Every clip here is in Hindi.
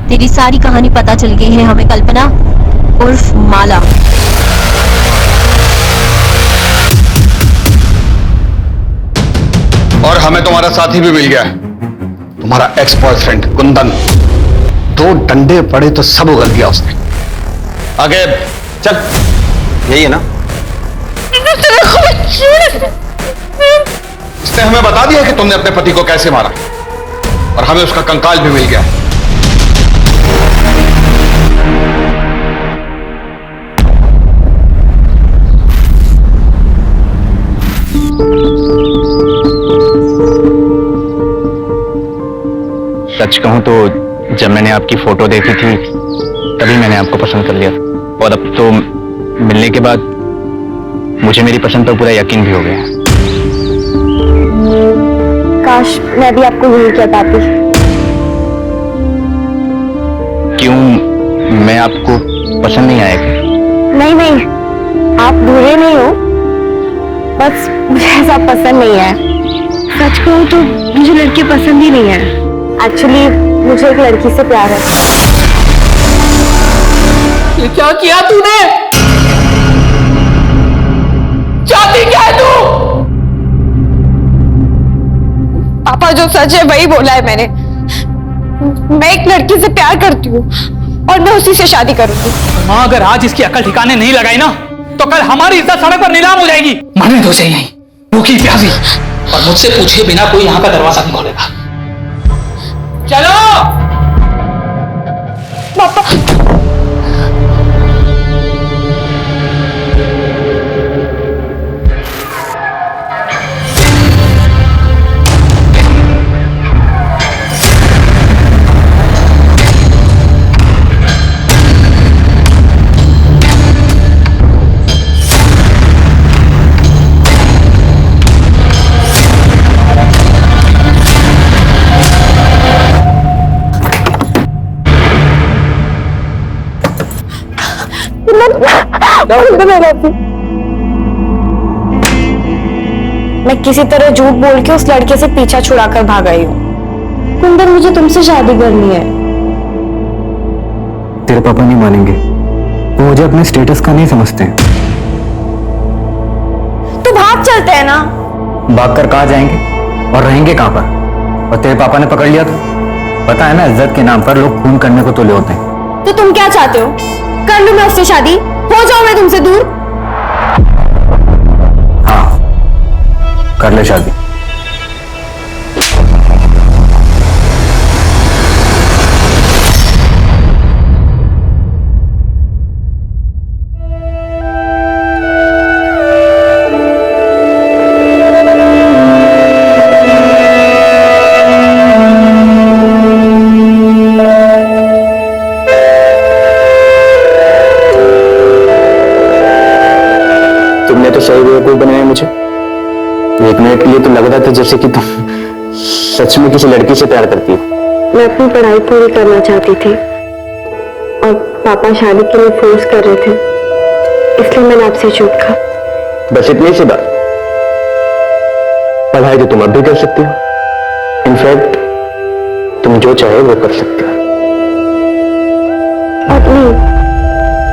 तेरी सारी कहानी पता चल गई है हमें कल्पना उर्फ माला। और हमें तुम्हारा साथी भी मिल गया है, तुम्हारा एक्स बॉयफ्रेंड कुंदन। 2 डंडे पड़े तो सब उगल दिया उसने। आगे चल, यही है ना? इसने हमें बता दिया कि तुमने अपने पति को कैसे मारा, और हमें उसका कंकाल भी मिल गया है। सच कहूं तो जब मैंने आपकी फोटो देखी थी तभी मैंने आपको पसंद कर लिया, और अब तो मिलने के बाद मुझे मेरी पसंद पर पूरा यकीन भी हो गया। काश मैं भी आपको भूल क्या पाती। क्यों, मैं आपको पसंद नहीं आया? नहीं नहीं, आप बुरे नहीं हो, बस मुझे ऐसा पसंद नहीं है। सच कहूं तो मुझे लड़के पसंद ही नहीं है। एक्चुअली मुझे एक लड़की से प्यार है। ये क्या किया तूने? चाहती क्या है तू? पापा जो सच है वही बोला है मैंने। मैं एक लड़की से प्यार करती हूँ और मैं उसी से शादी करूंगी। माँ अगर आज इसकी अकल ठिकाने नहीं लगाई ना तो कल हमारी इज्जत सड़क पर नीलाम हो जाएगी। मरने दो उसे यहीं, भूखी प्यासी, और मुझसे पूछे बिना कोई यहाँ का दरवाजा नहीं खोलेगा। चलो पापा। मैं किसी तरह झूठ बोल के उस लड़के से पीछा छुड़ाकर भाग आई हूँ। कुंदन, मुझे तुमसे शादी करनी है। तेरे पापा नहीं मानेंगे, वो मुझे अपने स्टेटस का नहीं समझते हैं। तो भाग चलते हैं ना। भाग कर कहाँ जाएंगे और रहेंगे कहाँ पर? और तेरे पापा ने पकड़ लिया तो पता है ना, इज्जत के नाम पर लोग खून करने को तुले होते हैं। तो तुम क्या चाहते हो? कर लूं मैं उससे शादी? हो जाऊं मैं तुमसे दूर? हाँ, कर ले शादी। तुमने तो सही बेवकूफ बनाया मुझे। 1 मिनट के लिए तो लग रहा था जैसे कि तुम सच में किसी लड़की से प्यार करती हो। मैं अपनी पढ़ाई पूरी करना चाहती थी और पापा शादी के लिए फोर्स कर रहे थे, इसलिए मैंने आपसे छूट खा। बस इतनी सी बात। पढ़ाई तो तुम अब भी कर सकती हो। इनफैक्ट तुम जो चाहे वो कर सकते हो।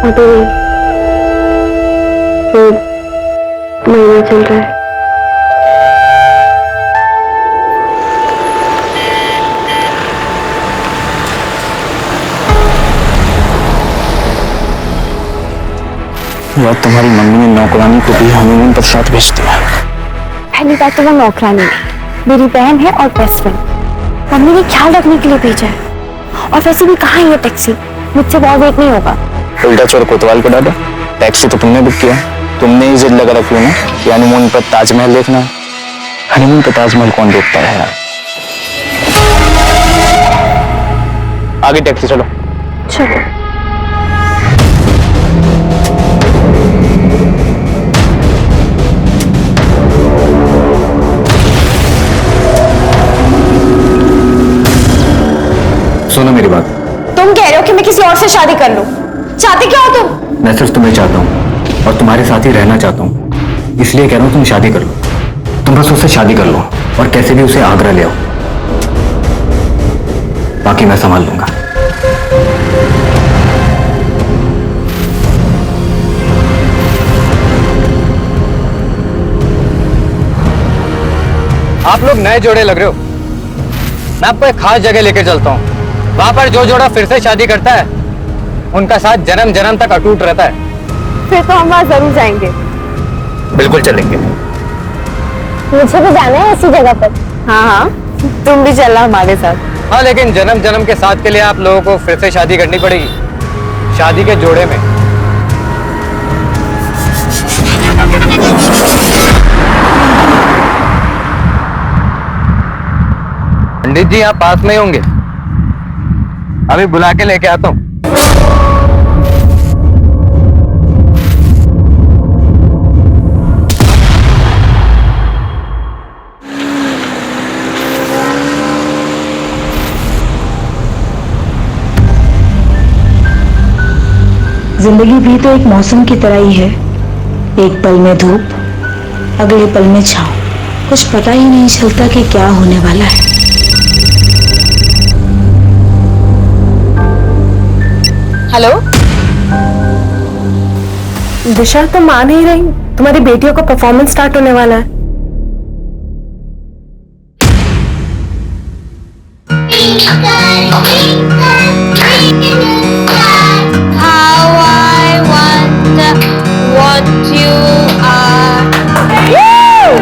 अभी महीना चल रहा है। यार, तुम्हारी मम्मी ने नौकरानी को भी हनीमून पर साथ भेज दिया। पहली बात तो वो नौकरानी है, मेरी बहन है और बेस्ट फ्रेंड। मम्मी ने ख्याल रखने के लिए भेजा है। और वैसे भी कहाँ है ये टैक्सी? मुझसे बहुत वेट नहीं होगा। उल्टा चोर कोतवाल को डाला। टैक्सी तो तुमने बुक किया, तुमने ही जिद लगा रखी ना कि हनीमून पर ताजमहल देखना है। हनीमून पर ताजमहल कौन देखता है यार? आगे टैक्सी, चलो चलो। सुनो मेरी बात। तुम कह रहे हो कि मैं किसी और से शादी कर लूं? चाहते क्या हो तुम? मैं सिर्फ तुम्हें चाहता हूँ और तुम्हारे साथ ही रहना चाहता हूँ, इसलिए कह रहा हूँ तुम शादी कर लो। तुम बस उससे शादी कर लो और कैसे भी उसे आगरा ले आओ, बाकी मैं संभाल लूंगा। आप लोग नए जोड़े लग रहे हो। मैं आपको एक खास जगह लेके चलता हूँ। वहां पर जो जोड़ा फिर से शादी करता है उनका साथ जन्म जन्म तक अटूट रहता है। फिर तो हम वहाँ जरूर जाएंगे। बिल्कुल चलेंगे। मुझे भी जाना है ऐसी जगह पर। हाँ हाँ, तुम भी चलना हमारे साथ। हाँ, लेकिन जन्म जन्म के साथ के लिए आप लोगों को फिर से शादी करनी पड़ेगी, शादी के जोड़े में। पंडित जी यहाँ पास में ही होंगे, अभी बुला के लेके आता हूँ। जिंदगी भी तो एक मौसम की तरह ही है, एक पल में धूप, अगले पल में छांव। कुछ पता ही नहीं चलता कि क्या होने वाला है। हेलो दिशा, तुम मान ही रही, तुम्हारी बेटियों का परफॉर्मेंस स्टार्ट होने वाला है।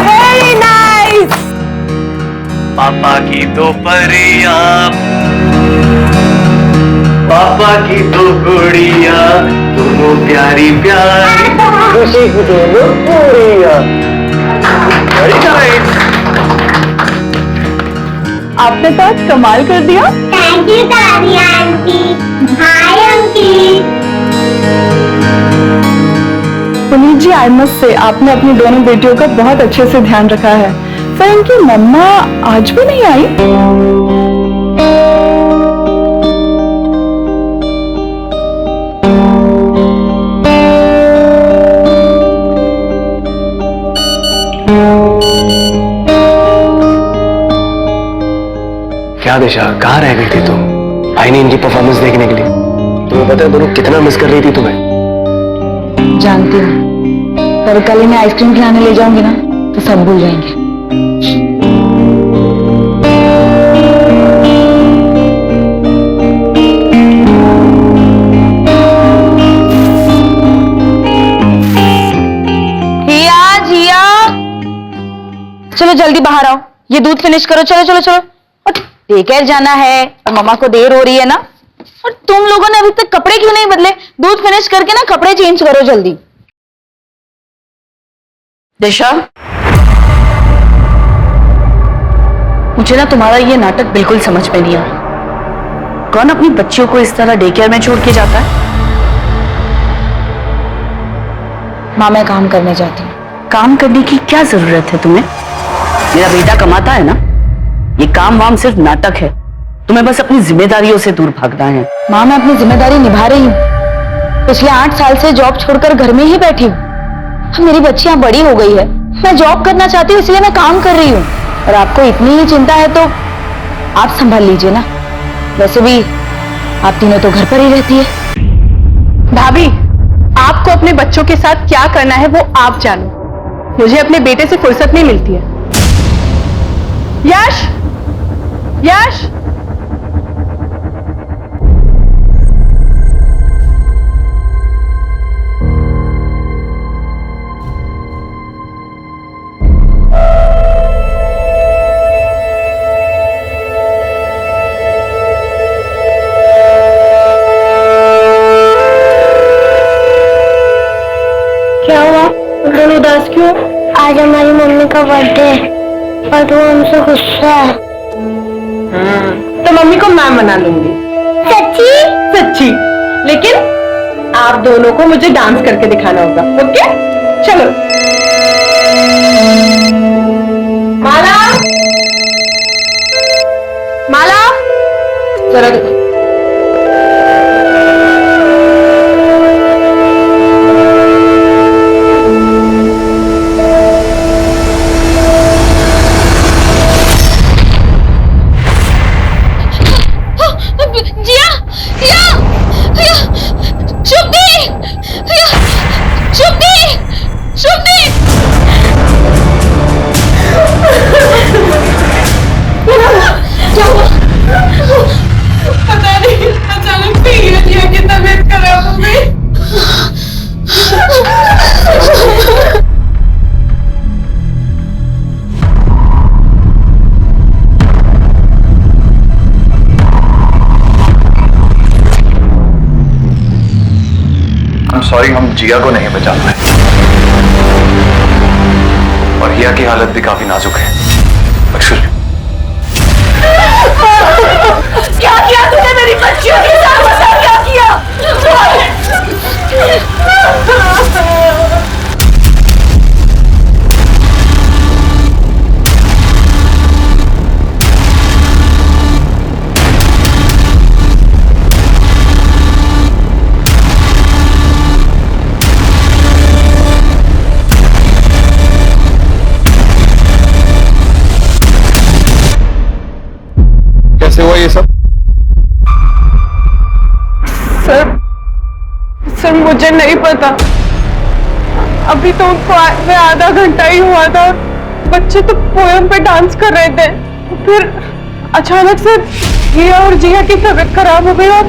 Very nice. पापा की दो परिया, पापा की दो गुड़िया, दोनों प्यारी प्यारी, खुशी की दोनों गुड़िया। आपने तो आज कमाल कर दिया। थैंक यू दादी aunty. Hi aunty. Puneet ji, I must say आपने अपनी दोनों बेटियों का बहुत अच्छे से ध्यान रखा है। पर इनकी मम्मा आज भी नहीं आई। क्या दिशा, कहाँ रह गई थी तुम? आई नहीं इनकी परफॉर्मेंस देखने के लिए। तुम्हें पता है दोनों कितना मिस कर रही थी तुम्हें? जानती हूँ, पर कल इन्हें आइसक्रीम खिलाने ले जाऊंगी ना तो सब भूल जाएंगे। चलो जल्दी बाहर आओ, ये दूध फिनिश करो। चलो चलो चलो। और टेकर जाना है और मम्मा को देर हो रही है ना। और तुम लोगों ने अभी तक कपड़े क्यों नहीं बदले? दूध फिनिश करके ना कपड़े चेंज करो जल्दी। दिशा, मुझे ना तुम्हारा ये नाटक बिल्कुल समझ में नहीं आ रहा। कौन अपनी बच्चियों को इस तरह डे केयर में छोड़ के जाता है? माँ, मैं काम करने जाती हूँ। काम करने की क्या जरूरत है तुम्हें? मेरा बेटा कमाता है ना। ये काम वाम सिर्फ नाटक है। तुम्हें बस अपनी जिम्मेदारियों से दूर भागना है। माँ, मैं अपनी जिम्मेदारी निभा रही हूँ। पिछले 8 साल से जॉब छोड़कर घर में ही बैठी हूँ। अब मेरी बच्चियां बड़ी हो गई है, मैं जॉब करना चाहती हूँ, इसलिए मैं काम कर रही हूँ। और आपको इतनी ही चिंता है तो आप संभाल लीजिए ना। वैसे भी आप तीनों तो घर पर ही रहती है। भाभी, आपको अपने बच्चों के साथ क्या करना है वो आप जानो। मुझे अपने बेटे से फुर्सत नहीं मिलती है। यश, यश, क्या हुआ? तुम दोनों उदास क्यों? आज हमारी मम्मी का बर्थडे है और वो हमसे गुस्सा है। तो मम्मी को मैं मना लूंगी। सच्ची? सच्ची। लेकिन आप दोनों को मुझे डांस करके दिखाना होगा। ओके, चलो। माला, माला, जरा देखो। सॉरी, हम जिया को नहीं बचा पाए और हिया की हालत भी काफी नाजुक है। अक्षर, क्या किया तूने मेरी बच्चियों के साथ? बता क्या किया? कैसे हुआ ये सब? सर मुझे नहीं पता। अभी तो उनको आए आधा घंटा ही हुआ था। बच्चे तो पोयम पे डांस कर रहे थे, फिर अचानक से हिया और जिया की तबीयत खराब हो गई और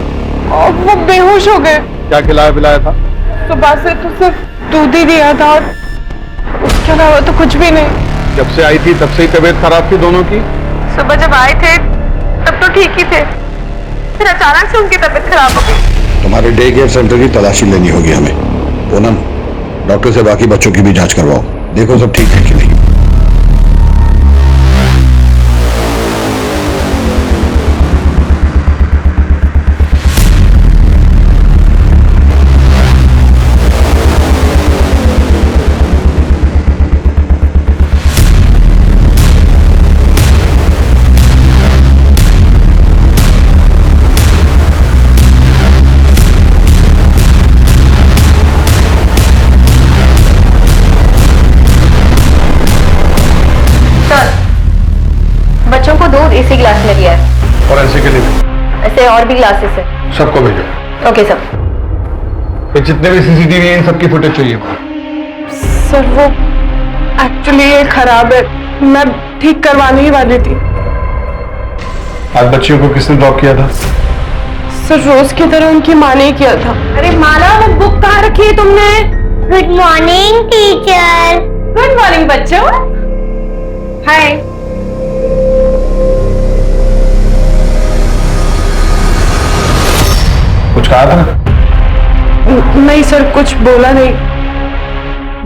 वो बेहोश हो गए। क्या खिलाया पिलाया था? सुबह से तो सिर्फ दूध ही दिया था और उसके अलावा तो कुछ भी नहीं। जब से आई थी तब से ही तबीयत खराब थी दोनों की? सुबह जब आए थे तब तो ठीक ही थे, फिर अचानक से उनकी तबीयत खराब हो गई। तुम्हारे डे केयर सेंटर की तलाशी लेनी होगी हमें। पूनम, डॉक्टर से बाकी बच्चों की भी जांच करवाओ, देखो सब ठीक है कि नहीं। बच्चों को दूध इसी गिलास में दिया है और ऐसे के लिए ऐसे और भी ग्लासेस है। सबको भेजो। Okay sir. ये जितने भी सीसीटीवी हैं इन सबकी फुटेज चाहिए। सर वो एक्चुअली ये खराब है, मैं ठीक करवाने ही वाली थी। आज बच्चियों को किसने ड्रॉप किया था? सर रोज की तरह उनकी माँ ने किया था। अरे माला, वो बुक कहाँ रखी है तुमने? Good morning teacher. Good morning बच्चों। हाय। कुछ कहा था? नहीं सर, कुछ बोला नहीं।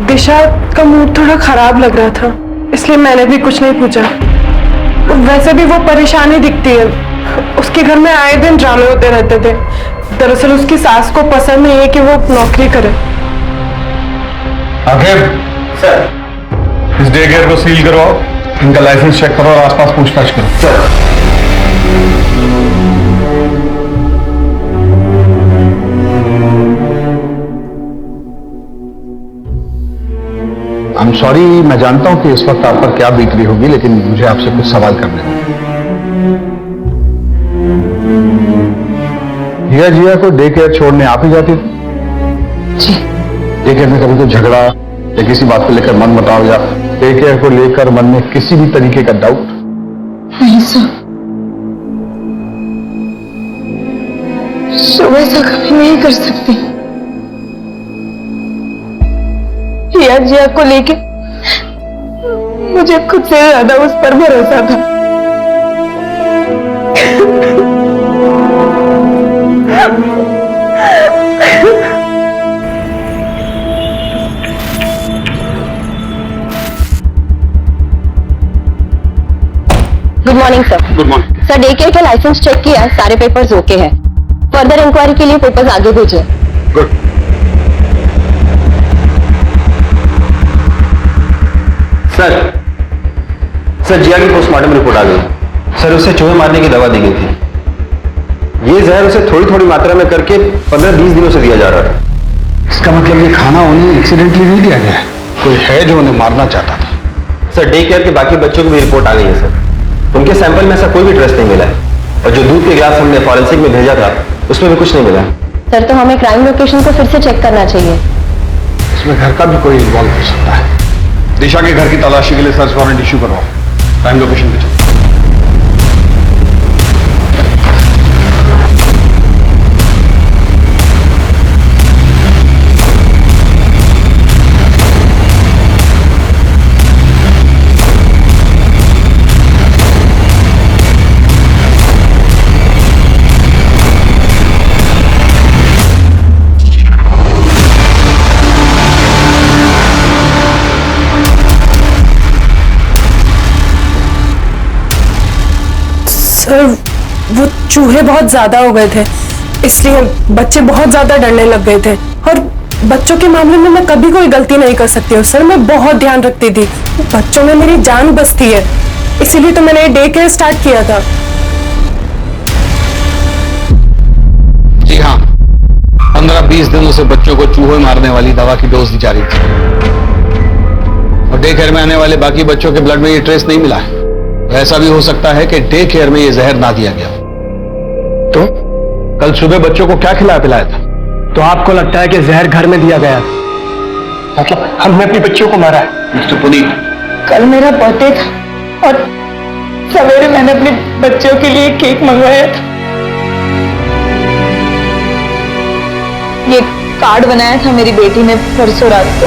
दिशा का मूड थोड़ा खराब लग रहा था, इसलिए मैंने भी कुछ नहीं पूछा। वैसे भी वो परेशानी दिखती है, उसके घर में आए दिन ड्रामे होते रहते थे। दरअसल उसकी सास को पसंद नहीं है कि वो नौकरी करे। आखिर सर, इस डे केयर को सील करवाओ, इनका लाइसेंस चेक करो और आसपास पूछताछ करो। सर। I'm sorry, मैं जानता हूं कि इस वक्त आप पर क्या बीत रही होगी, लेकिन मुझे आपसे कुछ सवाल करने होंगे। हिया जिया को डे केयर छोड़ने आप ही जाती थी? जी। डे केयर में कभी तो झगड़ा या किसी बात को लेकर मन मुटाव या डे केयर को लेकर मन में किसी भी तरीके का डाउट? नहीं सर, वैसा कभी नहीं कर सकती। हिया जिया को लेके मुझे खुद से ज्यादा उस पर भरोसा था। Good morning sir. Good morning. Sir, day care का लाइसेंस चेक किया, सारे पेपर्स ओके हैं। फर्दर इंक्वायरी के लिए पेपर्स आगे भेजिए। गुड। सर जिया की पोस्टमार्टम रिपोर्ट आ गई। सर, उसे चूहे मारने की दवा दी गई थी। ये जहर उसे थोड़ी थोड़ी मात्रा में करके 15-20 दिनों से दिया जा रहा है। इसका मतलब ये खाना उन्हें एक्सीडेंटली नहीं दिया गया है, कोई है जो उन्हें मारना चाहता था। सर, डे केयर के बाकी बच्चों की भी रिपोर्ट आ गई है सर। उनके सैंपल में ऐसा कोई भी ट्रेस नहीं मिला है और जो दूध के गिलास हमने फॉरेंसिक में भेजा था उसमें भी कुछ नहीं मिला। सर, तो हमें क्राइम लोकेशन को फिर से चेक करना चाहिए। इसमें घर का भी कोई इन्वॉल्व हो सकता है। दिशा के घर की तलाशी के लिए सर्च वारंट इश्यू करवाओ, क्राइम लोकेशन पे चलो। सर वो चूहे बहुत ज्यादा हो गए थे, इसलिए बच्चे बहुत ज्यादा डरने लग गए थे। और बच्चों के मामले में मैं कभी कोई गलती नहीं कर सकती हूँ सर, मैं बहुत ध्यान रखती थी। बच्चों में मेरी जान बसती है, इसीलिए तो मैंने डे केयर स्टार्ट किया था। जी हाँ, 15-20 दिनों से बच्चों को चूहे मारने वाली दवा की डोज दी जा रही थी और डे केयर में आने वाले बाकी बच्चों के ब्लड में ये ट्रेस नहीं मिला है। ऐसा भी हो सकता है कि डे केयर में ये जहर ना दिया गया। तो कल सुबह बच्चों को क्या खिलाया पिलाया था? तो आपको लगता है कि जहर घर में दिया गया, मतलब हमने अपनी बच्चियों को मारा है? मिस्टर पुनीत, कल मेरा बर्थडे था और सवेरे मैंने अपने बच्चों के लिए केक मंगवाया था। ये कार्ड बनाया था मेरी बेटी ने परसों रात को।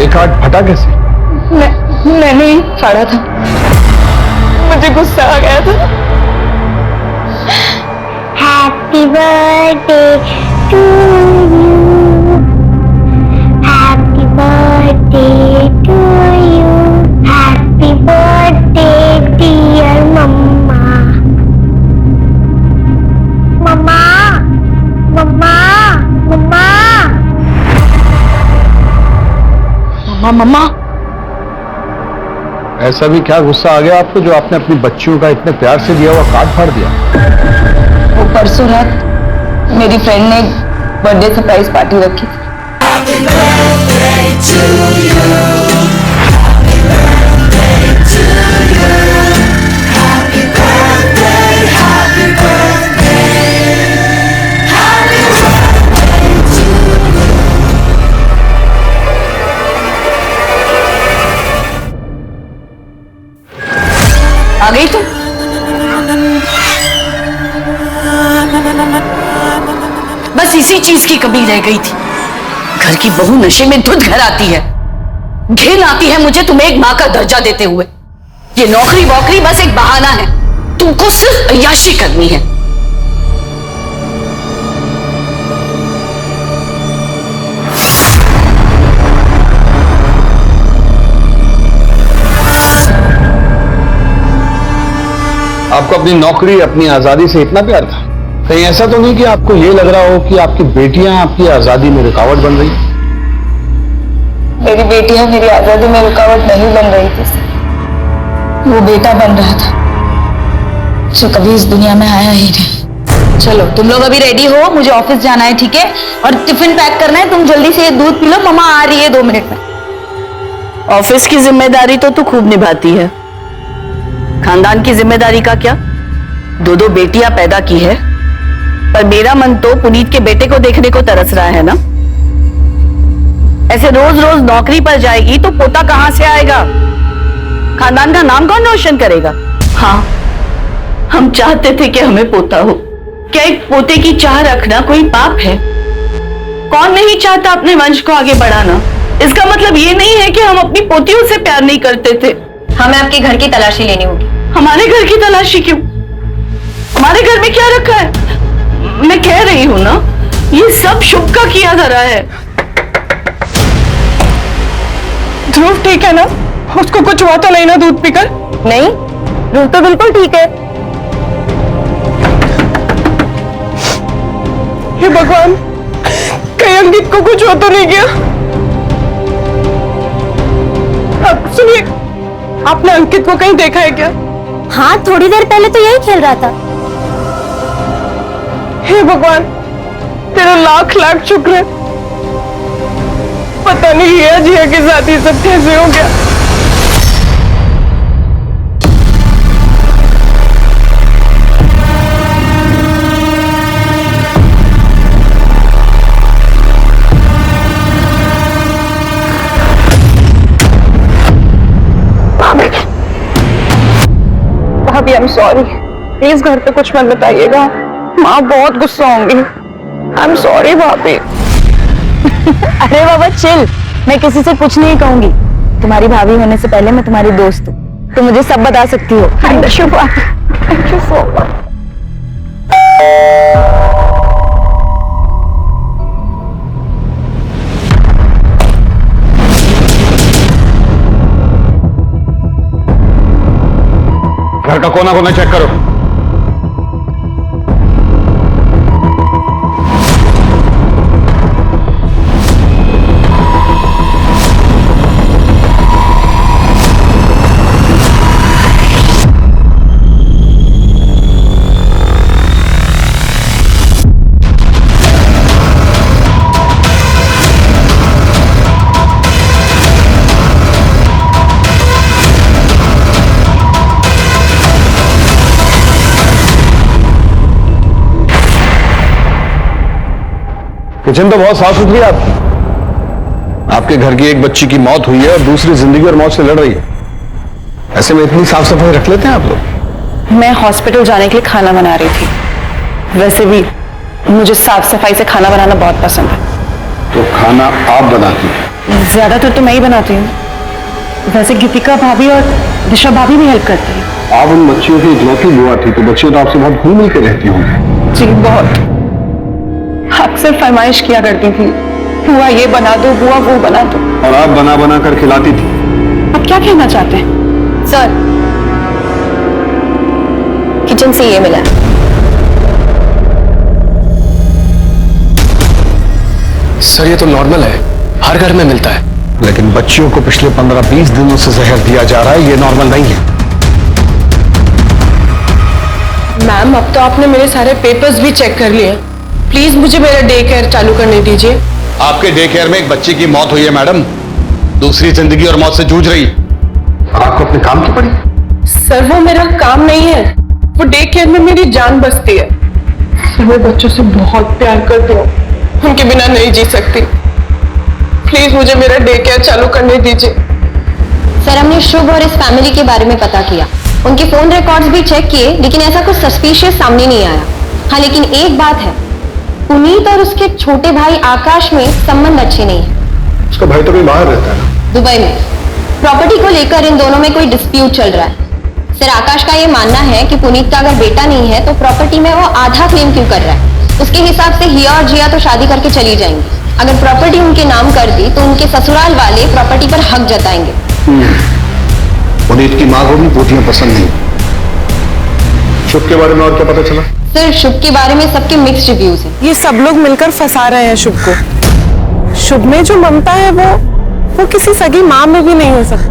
ये कार्ड फटा कैसे? मैंने ही फाड़ा था, मुझे गुस्सा आ गया था। Happy birthday to you. Happy birthday to you. Happy birthday dear Mama. Mama, Mama, Mama. मम्मा मम्मा, ऐसा भी क्या गुस्सा आ गया आपको जो आपने अपनी बच्चियों का इतने प्यार से दिया हुआ कार्ड फाड़ दिया? वो परसों रात मेरी फ्रेंड ने बर्थडे सरप्राइज पार्टी रखी थी। आ गई तुम? बस इसी चीज की कमी रह गई थी। घर की बहू नशे में धुत घर आती है, घिन आती है मुझे तुम्हें एक मां का दर्जा देते हुए। ये नौकरी वोकरी बस एक बहाना है, तुमको सिर्फ अय्याशी करनी है। आपको अपनी नौकरी, अपनी आजादी से इतना प्यार था? कहीं ऐसा तो नहीं कि आपको ये लग रहा हो कि आपकी बेटियां आपकी आजादी में रुकावट बन रही? मेरी बेटियां मेरी आजादी में रुकावट नहीं बन रही थी, वो बेटा बन रहा था जो कभी इस दुनिया में आया ही नहीं। चलो तुम लोग अभी रेडी हो, मुझे ऑफिस जाना है, ठीक है? और टिफिन पैक करना है। तुम जल्दी से दूध पी लो, मम्मा आ रही है 2 मिनट में। ऑफिस की जिम्मेदारी तो तू खूब निभाती है, खानदान की जिम्मेदारी का क्या? 2 बेटियां पैदा की है, पर मेरा मन तो पुनीत के बेटे को देखने को तरस रहा है ना। ऐसे रोज रोज नौकरी पर जाएगी तो पोता कहां से आएगा? खानदान का नाम कौन रोशन करेगा? हाँ, हम चाहते थे कि हमें पोता हो। क्या एक पोते की चाह रखना कोई पाप है? कौन नहीं चाहता अपने वंश को आगे बढ़ाना? इसका मतलब ये नहीं है कि हम अपनी पोतियों से प्यार नहीं करते थे। हमें आपके घर की तलाशी लेनी होगी। हमारे घर की तलाशी क्यों? हमारे घर में क्या रखा है? मैं कह रही हूं ना, ये सब शुभ का किया जा रहा है। ध्रुव ठीक है ना? उसको कुछ हुआ तो नहीं ना दूध पीकर? नहीं, ध्रुव तो बिल्कुल ठीक है। हे भगवान, कहीं अंकित को कुछ हो तो नहीं गया? अब सुनिए, आपने अंकित को कहीं देखा है क्या? हाँ, थोड़ी देर पहले तो यही खेल रहा था। हे भगवान, तेरा लाख लाख शुक्र है। पता नहीं जिया के साथ ये सब कैसे हो गया। भाभी, आई एम सॉरी, प्लीज घर पे कुछ मत बताइएगा, माँ बहुत गुस्सा होंगी। आई एम सॉरी भाभी। अरे बाबा चिल, मैं किसी से कुछ नहीं कहूंगी। तुम्हारी भाभी होने से पहले मैं तुम्हारी दोस्त हूँ, तुम मुझे सब बता सकती हो। Thank you so much. घर का कोना कोना चेक करो। किचन तो बहुत साफ सुथरी है आपकी। आपके घर की एक बच्ची की मौत हुई है और दूसरी जिंदगी और मौत से लड़ रही है। ऐसे में इतनी साफ सफाई रख लेते हैं आप लोग? मैं हॉस्पिटल जाने के लिए खाना बना रही थी। वैसे भी मुझे साफ सफाई से खाना बनाना बहुत पसंद है। तो खाना आप बनाती हैं? ज्यादातर तो मैं ही बनाती हूँ। वैसे गीतिका भाभी और दिशा भाभी भी हेल्प करती है। आप उन बच्चियों की इकलौती बुआ थी, तो बच्चियां तो आपसे बहुत घुल मिल के रहती होंगी। जी बहुत। अक्सर फरमाइश किया करती थी, बुआ ये बना दो, बुआ वो बना दो। और आप बना बना कर खिलाती थी। आप क्या कहना चाहते हैं? सर, किचन से ये मिला है। सर ये तो नॉर्मल है, हर घर में मिलता है। लेकिन बच्चियों को पिछले 15-20 दिनों से जहर दिया जा रहा है, ये नॉर्मल नहीं है। मैम, अब तो आपने मेरे सारे पेपर्स भी चेक कर लिए। प्लीज मुझे मेरा डे केयर चालू करने दीजिए। आपके डे केयर में एक बच्ची की मौत हुई है मैडम, दूसरी जिंदगी और मौत से जूझ रही है। आपको अपने काम की पड़ी? सर वो मेरा काम नहीं है, वो डे केयर में मेरी जान बसती है। सर मैं बच्चों से बहुत प्यार करती हूँ, उनके बिना नहीं जी सकती। प्लीज मुझे मेरा डे केयर चालू करने दीजिए। सर, हमने शुभ और इस फैमिली के बारे में पता किया, उनके फोन रिकॉर्ड्स भी चेक किए, लेकिन ऐसा कुछ सस्पिशियस सामने नहीं आया। हाँ, लेकिन एक बात है, पुनीत और उसके छोटे भाई आकाश में संबंध अच्छे नहीं है। उसका भाई तो कहीं बाहर रहता है ना? दुबई में। प्रॉपर्टी को लेकर इन दोनों में कोई डिस्प्यूट चल रहा है। सर, आकाश का ये मानना है कि पुनीत का अगर बेटा नहीं है तो प्रॉपर्टी में वो आधा क्लेम क्यों कर रहा है। उसके हिसाब से हिया और जिया तो शादी करके चली जाएंगी। अगर प्रॉपर्टी उनके नाम कर दी तो उनके ससुराल वाले प्रॉपर्टी पर हक जताएंगे। पुनीत की माँ को भी पोतियां पसंद नहीं। शुभ के बारे में और क्या पता चला? सर, शुभ के बारे में सबके मिक्स्ड रिव्यूज हैं। ये सब लोग मिलकर फंसा रहे हैं शुभ को। शुभ में जो ममता है वो किसी सगी माँ में भी नहीं हो सकती।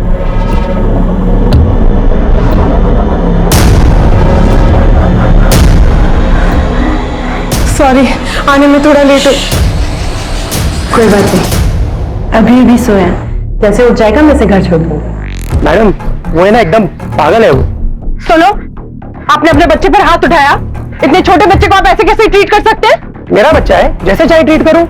सॉरी, आने में थोड़ा लेट हो। कोई बात नहीं, अभी भी सोया, जैसे उठ जाएगा मैं से घर छोड़ दूंगा। मैडम वो है ना एकदम पागल है वो। सुनो, आपने अपने बच्चे पर हाथ उठाया। इतने छोटे बच्चे को आप ऐसे कैसे ट्रीट कर सकते हैं? मेरा बच्चा है, जैसे चाहे ट्रीट करूं,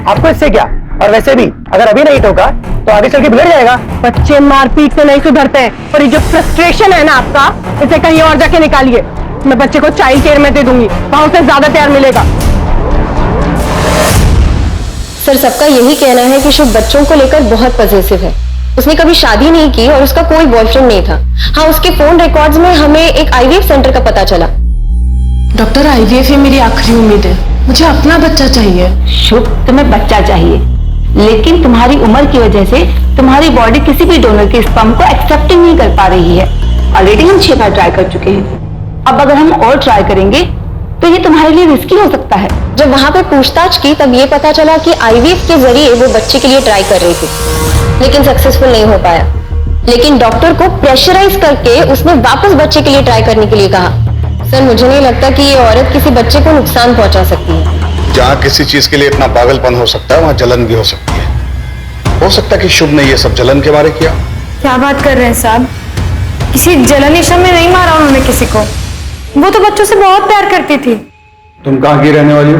आपको इससे क्या। और वैसे भी अगर अभी नहीं ठोका तो आगे चल के बिगड़ जाएगा। बच्चे मारपीट से नहीं सुधरते हैं, और ये जो फ्रस्ट्रेशन है ना आपका, इसे कहीं और जाके निकालिए। मैं बच्चे को चाइल्ड केयर में दे दूंगी, वहां उसे ज्यादा प्यार मिलेगा। सर, सबका यही कहना है कि शुभ बच्चों को लेकर बहुत पॉजिटिव है। उसने कभी शादी नहीं की और उसका कोई बॉयफ्रेंड नहीं था। हाँ, उसके फोन रिकॉर्ड्स में हमें एक आईवीएफ सेंटर का पता चला। डॉक्टर, आईवीएफ ही मेरी आखिरी उम्मीद है। मुझे अपना बच्चा चाहिए। शुभ, तुम्हें बच्चा चाहिए, लेकिन तुम्हारी उम्र की वजह से तुम्हारी बॉडी किसी भी डोनर के स्पर्म को एक्सेप्ट नहीं कर पा रही है। ऑलरेडी हम 6 बार ट्राई कर चुके हैं, अब अगर हम और ट्राई करेंगे तो ये तुम्हारे लिए रिस्की हो सकता है। जब वहां पे पूछताछ की तब ये पता चला कि आईवीएफ के जरिए वो बच्चे के लिए ट्राई कर रही थी, लेकिन सक्सेसफुल नहीं हो पाया। लेकिन डॉक्टर को प्रेशराइज करके उसने वापस बच्चे के लिए ट्राई करने के लिए कहा। सर, मुझे नहीं लगता कि ये औरत किसी बच्चे को नुकसान पहुंचा सकती है। जहाँ किसी चीज के लिए इतना पागलपन हो सकता है, वहाँ जलन भी हो सकती है। हो सकता है कि शुभ ने ये सब जलन के बारे किया। क्या बात कर रहे हैं साहब? किसी जलनिशा में नहीं मारा उन्होंने किसी को। वो तो बच्चों से बहुत प्यार करती थी। तुम कहाँ की रहने वाली हो?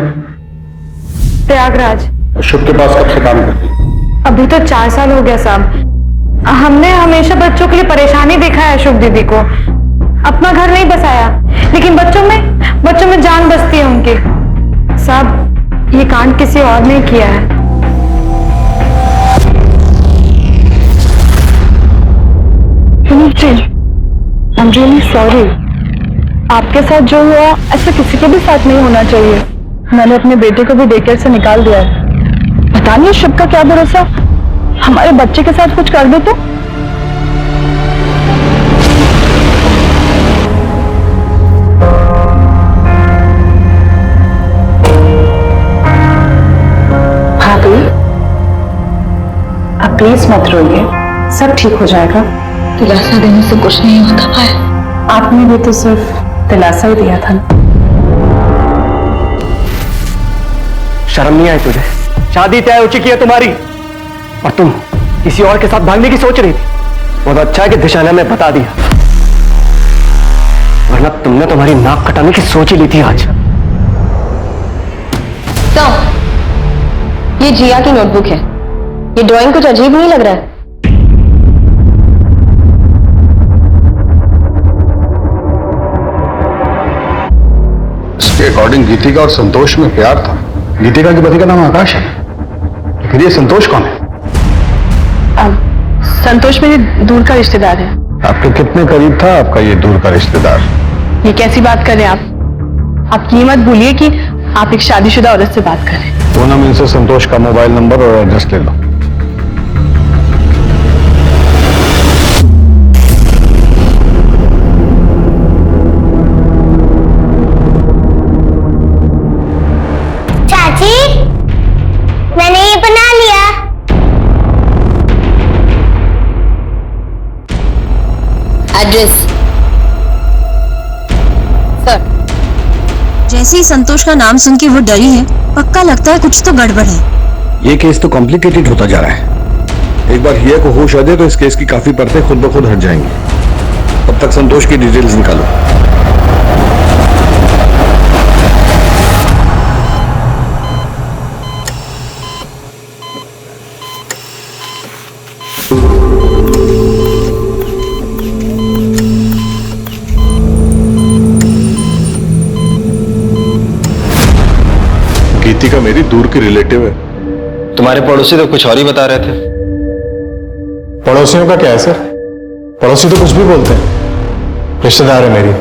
प्रयागराज। शुभ के पास कब से काम करती है? अभी तो 4 साल हो गया साहब। हमने हमेशा बच्चों के लिए परेशानी देखा है शुभ दीदी को। अपना घर नहीं बसाया, लेकिन बच्चों में जान बसती है उनकी। साहब, ये कांड किसी और ने किया है। I'm really sorry। आपके साथ जो हुआ ऐसा किसी के भी साथ नहीं होना चाहिए। मैंने अपने बेटे को भी डेकेयर से निकाल दिया है। पता नहीं शुभ का क्या भरोसा, हमारे बच्चे के साथ कुछ कर दे तो। प्लीज मत रोइए, सब ठीक हो जाएगा। दिलासा देने से कुछ नहीं होता पाया। आपने भी तो सिर्फ दिलासा ही दिया था ना। शर्म नहीं आई तुझे? शादी तय हो चुकी है तुम्हारी और तुम किसी और के साथ भागने की सोच रही थी। बहुत अच्छा है कि दिशा ने हमें बता दिया, वरना तुमने तुम्हारी नाक कटाने की सोच ही ली थी आज। तो ये जिया की नोटबुक है। ये ड्राइंग कुछ अजीब नहीं लग रहा है? इसके अकॉर्डिंग गीतिका और संतोष में प्यार था। गीतिका के पति का नाम आकाश है, तो फिर ये संतोष कौन है? संतोष मेरे दूर का रिश्तेदार है। आपके कितने करीब था आपका ये दूर का रिश्तेदार? ये कैसी बात कर रहे हैं आप ये मत भूलिए कि आप एक शादीशुदा औरत से बात कर रहे हैं। पूनम, इनसे संतोष का मोबाइल नंबर और एड्रेस ले लो। चाची, मैंने ये बना लिया। Address sir. जैसे ही संतोष का नाम सुन के वो डरी है, पक्का लगता है कुछ तो गड़बड़ है। ये केस तो कॉम्प्लिकेटेड होता जा रहा है। एक बार हिया को होश आ जाए तो इस केस की काफी परतें खुद ब खुद हट जाएंगी। तब तक संतोष की डिटेल्स निकालो। गीतिका मेरी दूर की रिलेटिव है। तुम्हारे पड़ोसी तो कुछ और ही बता रहे थे। पड़ोसियों का क्या है सर? पड़ोसी तो कुछ भी बोलते हैं। रिश्तेदार है मेरी,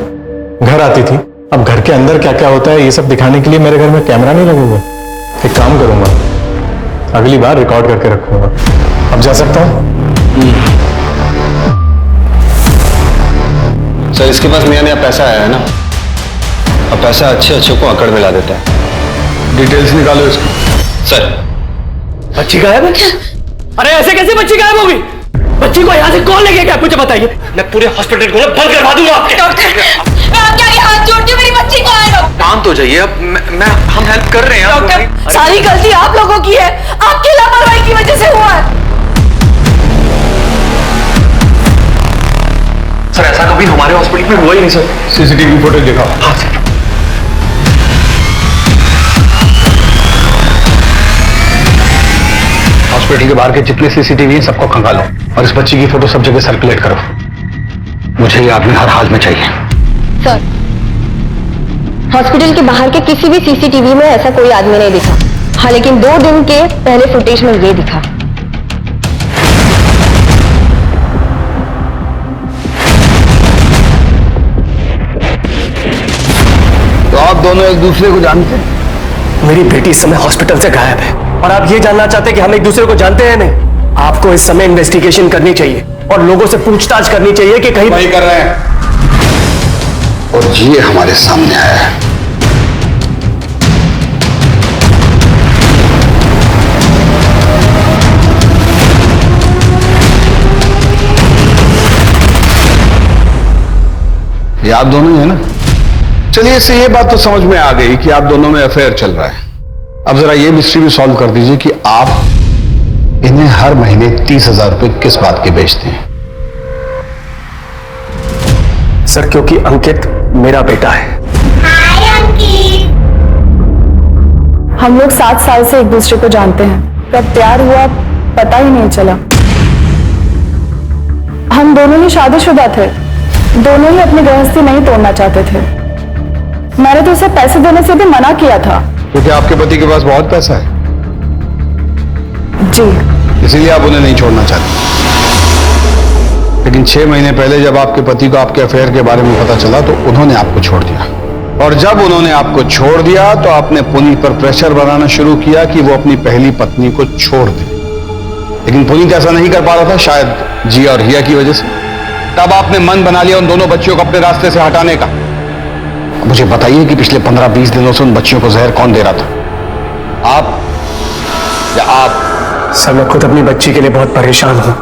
घर आती थी। अब घर के अंदर क्या क्या होता है ये सब दिखाने के लिए मेरे घर में कैमरा नहीं लगा हुआ। एक काम करूंगा, अगली बार रिकॉर्ड करके रखूंगा। अब जा सकता हूं? सर, इसके पास नया नया पैसा आया है ना, अब पैसा अच्छे अच्छे को अकड़ में ला देता है। डिटेल्स निकालो इसकी। सर, बच्ची गायब है? अरे ऐसे कैसे बच्ची गायब होगी? बच्ची को यहाँ से कौन लेके गया मुझे बताइए। मैं पूरे हॉस्पिटल को बंद करवा दूंगा आपके। मैं आपके आगे हाथ जोड़ती हूँ, मेरी बच्ची को आए हो। शांत हो जाइए। अब हम हेल्प कर रहे हैं। डॉक्टर, सारी गलती आप लोगों की है, आपकी लापरवाही की वजह से हुआ है। सर, ऐसा कभी हमारे हॉस्पिटल में हुआ ही नहीं सर। सीसीटीवी फुटेज दिखाओ। हाँ सर। हॉस्पिटल के बाहर के जितने सीसीटीवी हैं सबको खंगालो और इस बच्ची की फोटो सब जगह सर्कुलेट करो। मुझे ये आदमी हर हाल में चाहिए। सर, हॉस्पिटल के बाहर के किसी भी सीसीटीवी में ऐसा कोई आदमी नहीं दिखा। हाँ, लेकिन 2 दिन के पहले फुटेज में ये दिखा। तो आप दोनों एक दूसरे को जानते हैं? मेरी बेटी इस समय हॉस्पिटल से गायब है और आप ये जानना चाहते हैं कि हम एक दूसरे को जानते हैं? नहीं, आपको इस समय इन्वेस्टिगेशन करनी चाहिए और लोगों से पूछताछ करनी चाहिए कि कहीं वही कर रहे हैं और ये हमारे सामने आया है। ये आप दोनों ही है ना? चलिए, इससे ये बात तो समझ में आ गई कि आप दोनों में अफेयर चल रहा है। अब जरा ये मिस्ट्री भी सॉल्व कर दीजिए कि आप इन्हें हर महीने 30,000 रुपए किस बात के बेचते हैं? सर, क्योंकि अंकित मेरा बेटा है। हम लोग 7 साल से एक दूसरे को जानते हैं। कब प्यार हुआ पता ही नहीं चला। हम दोनों ही शादीशुदा थे, दोनों ही अपनी गृहस्थी नहीं तोड़ना चाहते थे। मैंने तो उसे पैसे देने से भी मना किया था। क्योंकि आपके पति के पास बहुत पैसा है। जी, इसीलिए आप उन्हें नहीं छोड़ना चाहते। लेकिन 6 महीने पहले जब आपके पति को आपके अफेयर के बारे में पता चला तो उन्होंने आपको छोड़ दिया। और जब उन्होंने आपको छोड़ दिया तो आपने पुनीत पर प्रेशर बनाना शुरू किया कि वो अपनी पहली पत्नी को छोड़ दे। लेकिन पुनीत ऐसा नहीं कर पा रहा था, शायद जिया और हिया की वजह से। तब आपने मन बना लिया उन दोनों बच्चियों को अपने रास्ते से हटाने का। मुझे बताइए कि पिछले 15-20 दिनों से उन बच्चियों को जहर कौन दे रहा था? आप या आप सर मैं खुद अपनी बच्ची के लिए बहुत परेशान हूं।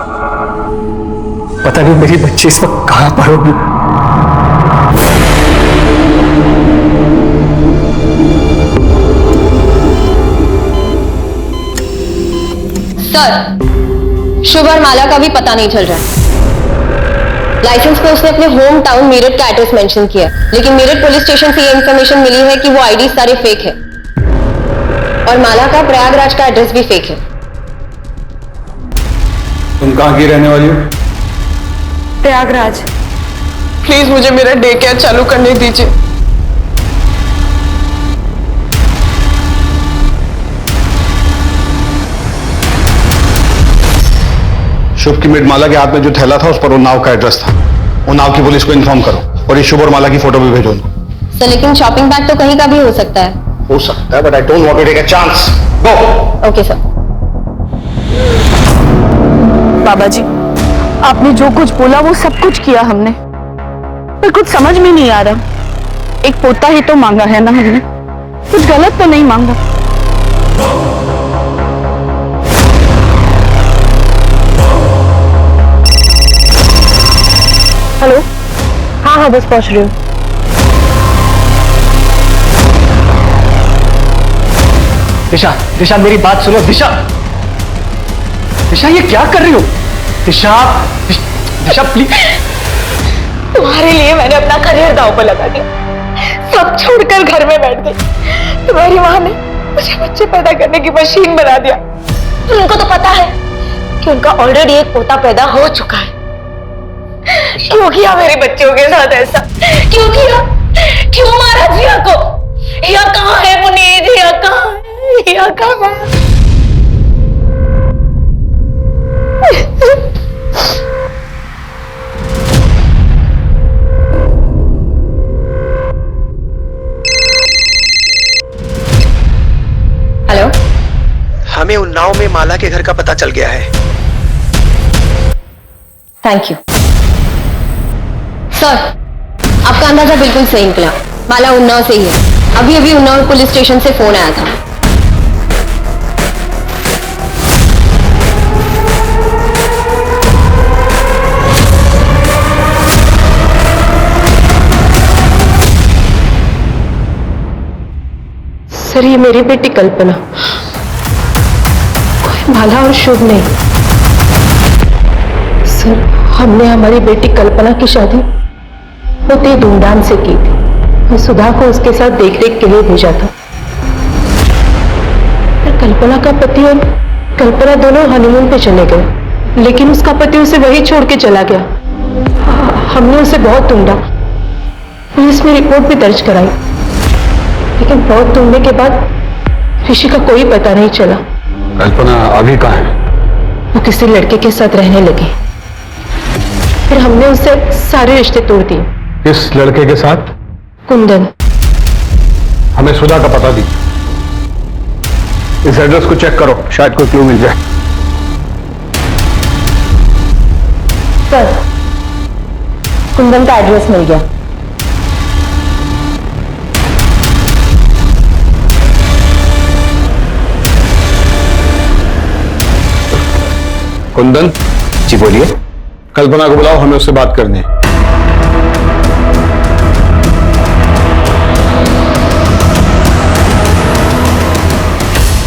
पता नहीं मेरी बच्ची इस वक्त कहां पर होगी। सर, शुभ और माला का भी पता नहीं चल रहा है। लाइसेंस पे उसने अपने होम टाउन मीरठ का एड्रेस मेंशन किया, लेकिन मीरठ पुलिस स्टेशन से ये इंफॉर्मेशन मिली है कि वो आईडी सारे फेक है और माला का प्रयागराज का एड्रेस भी फेक है। तुम कहां की रहने वाली हो? प्रयागराज। प्लीज मुझे मेरा डे केयर चालू करने दीजिए। शुभ की मेड माला के हाथ में जो थैला था उस पर उन्नाव का एड्रेस था। उन्नाव की पुलिस को इन्फॉर्म करो और ये शुभ और माला की फोटो भी भेजो। सर, लेकिन शॉपिंग बैग तो कहीं का भी हो सकता है। हो सकता है, but I don't want to take a chance. Go. Okay sir. बाबा जी, आपने जो कुछ बोला वो सब कुछ किया हमने, पर कुछ समझ में नहीं आ रहा। एक पोता ही तो मांगा है ना हमने, कुछ गलत तो नहीं मांगा। हेलो। हाँ हाँ बस पहुंच रही हूँ। दिशा, दिशा मेरी बात सुनो। दिशा, दिशा ये क्या कर रही हो? दिशा, दिशा प्लीज। तुम्हारे लिए मैंने अपना करियर दांव पर लगा दिया, सब छोड़कर घर में बैठ गई। तुम्हारी माँ ने मुझे बच्चे पैदा करने की मशीन बना दिया। उनको तो पता है कि उनका ऑलरेडी एक पोता पैदा हो चुका है। क्यों किया मेरे बच्चों के साथ ऐसा? क्यों किया? क्यों मारा जिया को? हिया कहाँ है पुनीत? हिया कहाँ है? हिया कहाँ है? हेलो। हमें उन्नाव में माला के घर का पता चल गया है। थैंक यू सर, आपका अंदाजा बिल्कुल सही निकला। माला उन्नाव से ही है। अभी अभी उन्नाव पुलिस स्टेशन से फोन आया था। सर, ये मेरी बेटी कल्पना, कोई माला और शुभ नहीं। सर, हमने हमारी बेटी कल्पना की शादी बहुत ही धूमधाम से की थी। मैं सुधा को उसके साथ देखरेख के लिए भेजा था। पर कल्पना का पति और कल्पना दोनों हनीमून पे चले गए, लेकिन उसका पति उसे वहीं छोड़ के चला गया। हमने उसे बहुत ढूंढा, पुलिस में रिपोर्ट भी दर्ज कराई, लेकिन बहुत ढूंढने के बाद ऋषि का कोई पता नहीं चला। कल्पना अभी कहाँ है? वो किसी लड़के के साथ रहने लगी। फिर हमने उससे सारे रिश्ते तोड़ दिए। किस लड़के के साथ? कुंदन। हमें सुधा का पता दी। इस एड्रेस को चेक करो, शायद कोई क्लू मिल जाए। सर, कुंदन का एड्रेस मिल गया। कुंदन जी बोलिए। कल्पना को बुलाओ, हमें उससे बात करनी है।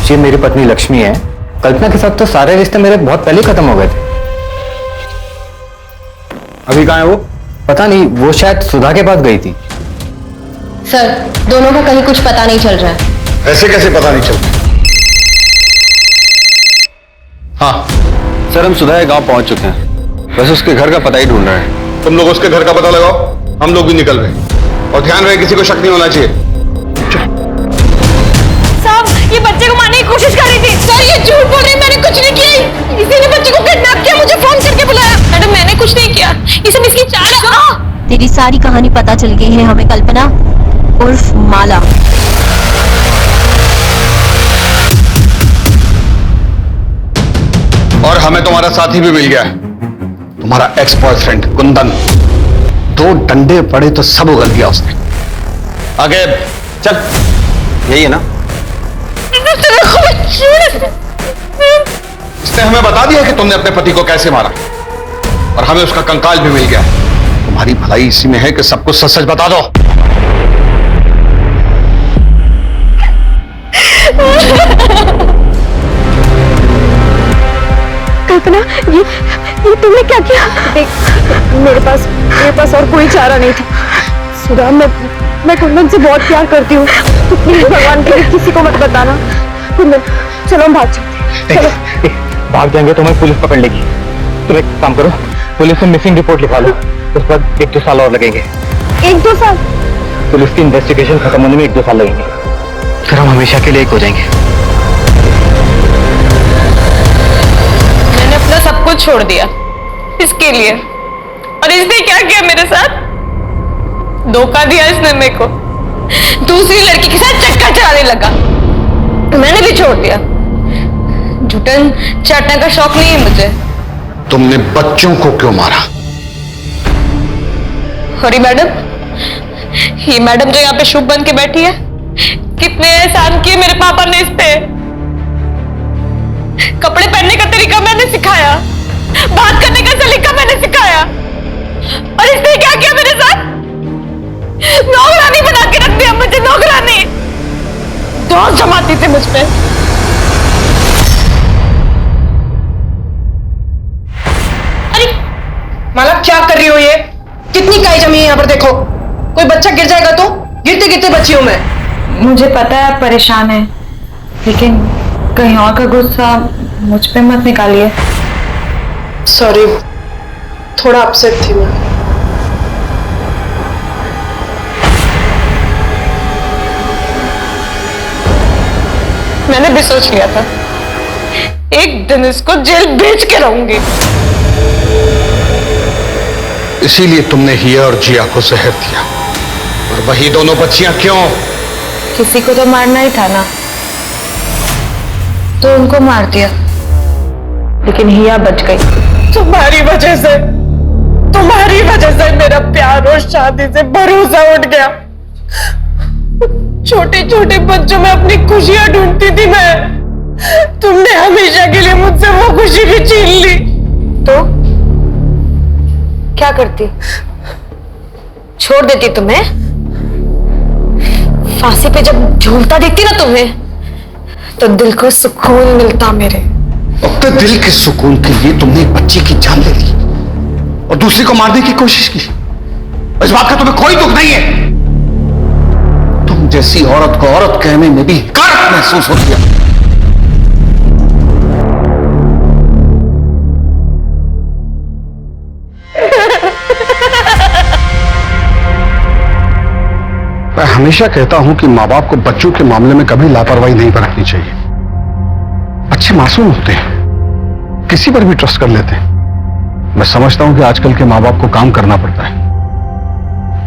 जी मेरी पत्नी लक्ष्मी है। कल्पना के साथ तो सारे रिश्ते मेरे बहुत पहले खत्म हो गए थे। अभी कहाँ है वो? पता नहीं, वो शायद सुधा के पास गई थी। सर, दोनों का कहीं कुछ पता नहीं चल रहा है। ऐसे कैसे पता नहीं चलता? हाँ सर, हम सुधा के गांव पहुंच चुके हैं। बस उसके घर का पता ही ढूंढ रहे हैं। तुम लोग उसके घर का पता लगाओ, हम लोग भी निकल रहे हैं। और ध्यान रहे किसी को शक नहीं होना चाहिए। ये बच्चे को मारने की कोशिश कर रही थी। सर, ये झूठ बोल रही है, मैंने कुछ नहीं किया। इसी ने बच्चे को किडनैप किया, मुझे फोन करके बुलाया। मैडम, मैंने कुछ नहीं किया, ये सब इसकी चाल है। तेरी सारी कहानी पता चल गई है हमें, कल्पना उर्फ माला। और हमें तुम्हारा साथी भी मिल गया है, तुम्हारा एक्स बॉयफ्रेंड कुंदन। 2 डंडे पड़े तो सब उगल गया उसने। आगे चल। यही है ना? इसने हमें बता दिया कि तुमने अपने पति को कैसे मारा, और हमें उसका कंकाल भी मिल गया। तुम्हारी भलाई इसी में है कि सब कुछ सच सच बता दो। कल्पना, ये तुमने क्या किया? देख, मेरे पास और कोई चारा नहीं था। सुधा, मैं कुंदन से बहुत प्यार करती हूँ। तो प्लीज भगवान के लिए किसी को मत बताना। कुंदन, चलो हम भाग चलते हैं। चलो। भाग जाएंगे तो हमें पुलिस पकड़ लेगी। तुम एक काम करो, पुलिस में मिसिंग रिपोर्ट लिखवा लो। उस पर 1-2 साल और लगेंगे। 1-2 साल? पुलिस की इन्वेस्टिगेशन खत्म होने में 1-2 साल लगेंगे, फिर हम हमेशा के लिए एक हो जाएंगे। मैंने अपना सब कुछ छोड़ दिया इसके लिए, और इसने क्या किया मेरे साथ? धोखा दिया इसने मेरे को। दूसरी लड़की के साथ चक्कर चलाने लगा। मैंने भी छोड़ दिया। जुटन चाटने का शौक नहीं है मुझे। तुमने बच्चों को क्यों मारा? हरी मैडम, ये मैडम जो यहाँ पे शुभ बन के बैठी है, कितने एहसान किए मेरे पापा ने इस पे। कपड़े पहनने का तरीका मैंने सिखाया, बात करने का सलीका मैंने सिखाया, और इसने क्या किया मेरे साथ? नौकरानी बना के रख दिया मुझे, नौकरानी। दोस्त जमाती थी मुझ पे। अरे माला, क्या कर रही हो ये? कितनी काई जमी है यहाँ पर, देखो। कोई बच्चा गिर जाएगा तो? गिरते गिरते बची हूं मैं। मुझे पता है आप परेशान हैं, लेकिन कहीं और का गुस्सा मुझ पे मत निकालिए। सॉरी, थोड़ा अपसेट थी मैं। मैंने भी सोच लिया था एक दिन इसको जेल भेज के रहूंगी। इसीलिए तुमने हिया और जिया को जहर दिया, और वही दोनों बच्चियां क्यों? किसी को तो मारना ही था ना, तो उनको मार दिया, लेकिन हिया बच गई। तुम्हारी वजह से मेरा प्यार और शादी से भरोसा उठ गया। छोटे छोटे बच्चों में अपनी खुशियां ढूंढती थी मैं। तुमने हमेशा के लिए मुझसे वो खुशी भी छीन ली। तो क्या करती? छोड़ देती तुम्हें? फांसी पे जब झूलता देखती ना तुम्हें, तो दिल को सुकून मिलता मेरे। अपने दिल के सुकून के लिए तुमने एक बच्ची की जान ले ली और दूसरी को मारने की कोशिश की। इस बात का तुम्हें कोई दुख नहीं है? तुम जैसी औरत को औरत कहने में भी हक़ारत महसूस होती है। मैं हमेशा कहता हूं कि मां बाप को बच्चों के मामले में कभी लापरवाही नहीं बरतनी चाहिए। अच्छे मासूम होते हैं, किसी पर भी ट्रस्ट कर लेते हैं। मैं समझता हूं कि आजकल के मां बाप को काम करना पड़ता है,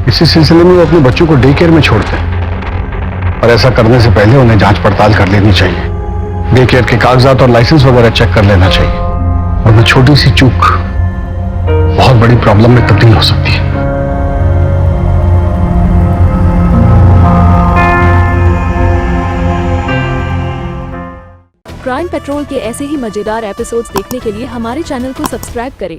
इसी सिलसिले में वो अपने बच्चों को डे केयर में छोड़ते हैं, और ऐसा करने से पहले उन्हें जांच पड़ताल कर लेनी चाहिए। डे केयर के कागजात और लाइसेंस वगैरह चेक कर लेना चाहिए, वरना छोटी सी चूक बहुत बड़ी प्रॉब्लम में तब्दील हो सकती है। क्राइम पेट्रोल के ऐसे ही मजेदार एपिसोड्स देखने के लिए हमारे चैनल को सब्सक्राइब करें